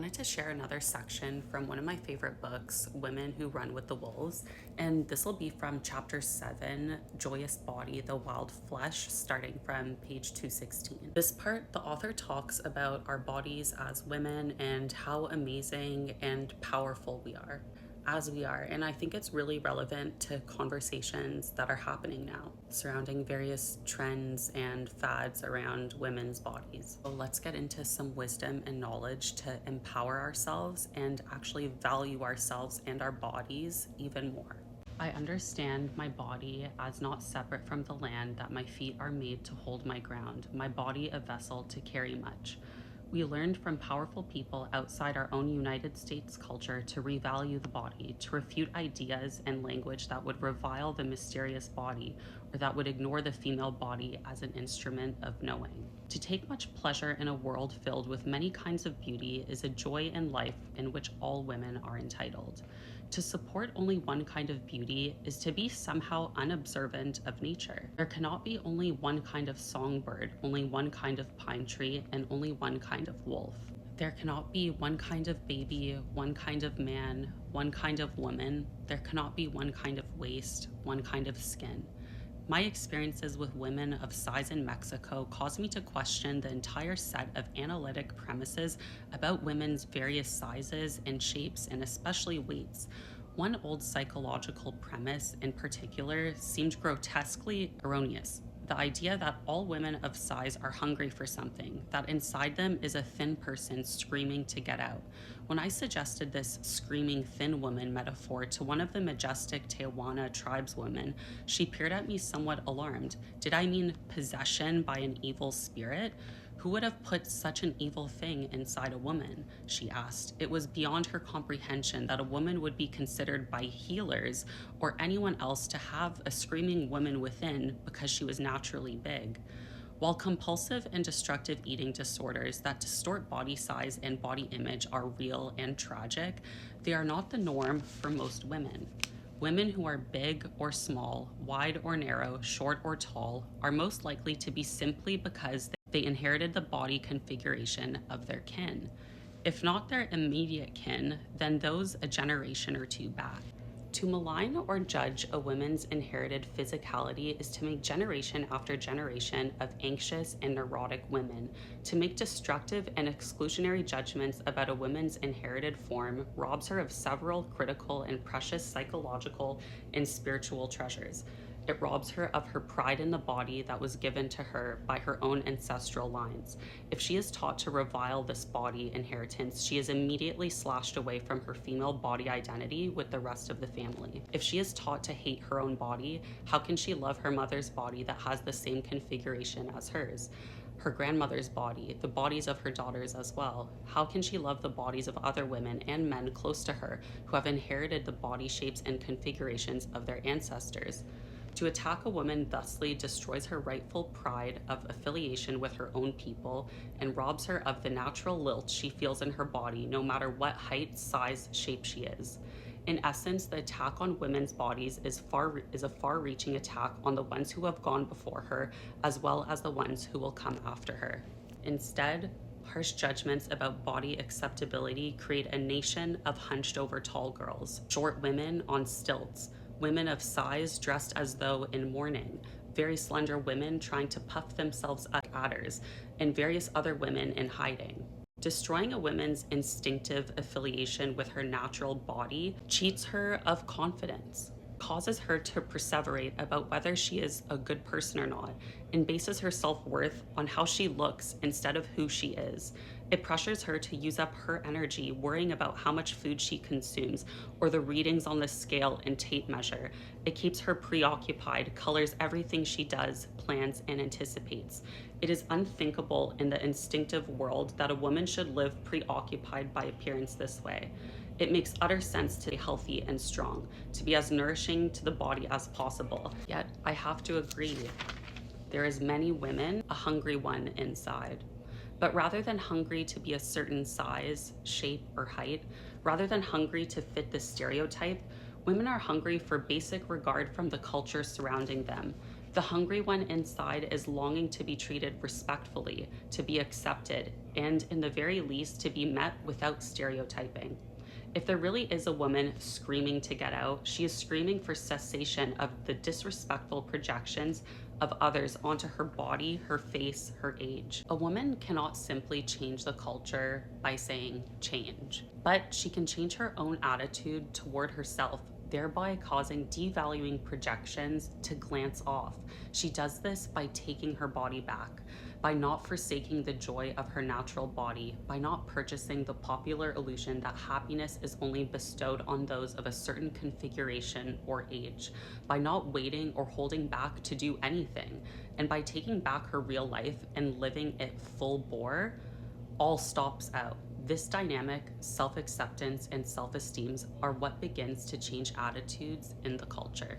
wanted to share another section from one of my favorite books, Women Who Run with the Wolves, and this will be from chapter 7, Joyous Body, the Wild Flesh, starting from page 216. This part, the author talks about our bodies as women and how amazing and powerful we are as we are. And I think it's really relevant to conversations that are happening now surrounding various trends and fads around women's bodies. So let's get into some wisdom and knowledge to empower ourselves and actually value ourselves and our bodies even more. I understand my body as not separate from the land, that my feet are made to hold my ground, my body a vessel to carry much. We learned from powerful people outside our own United States culture to revalue the body, to refute ideas and language that would revile the mysterious body or that would ignore the female body as an instrument of knowing. To take much pleasure in a world filled with many kinds of beauty is a joy in life in which all women are entitled. To support only one kind of beauty is to be somehow unobservant of nature. There cannot be only one kind of songbird, only one kind of pine tree, and only one kind of wolf. There cannot be one kind of baby, one kind of man, one kind of woman. There cannot be one kind of waist, one kind of skin. My experiences with women of size in Mexico caused me to question the entire set of analytic premises about women's various sizes and shapes, and especially weights. One old psychological premise in particular seemed grotesquely erroneous. The idea that all women of size are hungry for something, that inside them is a thin person screaming to get out. When I suggested this screaming thin woman metaphor to one of the majestic Tehuana tribeswomen, she peered at me somewhat alarmed. Did I mean possession by an evil spirit? Who would have put such an evil thing inside a woman? She asked. It was beyond her comprehension that a woman would be considered by healers or anyone else to have a screaming woman within because she was naturally big. While compulsive and destructive eating disorders that distort body size and body image are real and tragic, they are not the norm for most women. Women who are big or small, wide or narrow, short or tall, are most likely to be simply because they inherited the body configuration of their kin. If not their immediate kin, then those a generation or two back. To malign or judge a woman's inherited physicality is to make generation after generation of anxious and neurotic women. To make destructive and exclusionary judgments about a woman's inherited form robs her of several critical and precious psychological and spiritual treasures. It robs her of her pride in the body that was given to her by her own ancestral lines. If she is taught to revile this body inheritance, she is immediately slashed away from her female body identity with the rest of the family. If she is taught to hate her own body, how can she love her mother's body that has the same configuration as hers? Her grandmother's body, the bodies of her daughters as well. How can she love the bodies of other women and men close to her who have inherited the body shapes and configurations of their ancestors? To attack a woman thusly destroys her rightful pride of affiliation with her own people and robs her of the natural lilt she feels in her body, no matter what height, size, shape she is. In essence, the attack on women's bodies is a far-reaching attack on the ones who have gone before her, as well as the ones who will come after her. Instead, harsh judgments about body acceptability create a nation of hunched-over tall girls, short women on stilts, women of size dressed as though in mourning, very slender women trying to puff themselves up adders, and various other women in hiding. Destroying a woman's instinctive affiliation with her natural body cheats her of confidence, causes her to perseverate about whether she is a good person or not, and bases her self-worth on how she looks instead of who she is. It pressures her to use up her energy worrying about how much food she consumes or the readings on the scale and tape measure. It keeps her preoccupied, colors everything she does, plans, and anticipates. It is unthinkable in the instinctive world that a woman should live preoccupied by appearance this way. It makes utter sense to be healthy and strong, to be as nourishing to the body as possible. Yet, I have to agree, there is many women, a hungry one inside. But rather than hungry to be a certain size, shape, or height, rather than hungry to fit the stereotype, women are hungry for basic regard from the culture surrounding them. The hungry one inside is longing to be treated respectfully, to be accepted, and in the very least to be met without stereotyping. If there really is a woman screaming to get out, she is screaming for cessation of the disrespectful projections of others onto her body, her face, her age. A woman cannot simply change the culture by saying change, but she can change her own attitude toward herself, thereby causing devaluing projections to glance off. She does this by taking her body back, by not forsaking the joy of her natural body, by not purchasing the popular illusion that happiness is only bestowed on those of a certain configuration or age, by not waiting or holding back to do anything, and by taking back her real life and living it full bore. All stops out. This dynamic, self acceptance, and self esteem are what begins to change attitudes in the culture.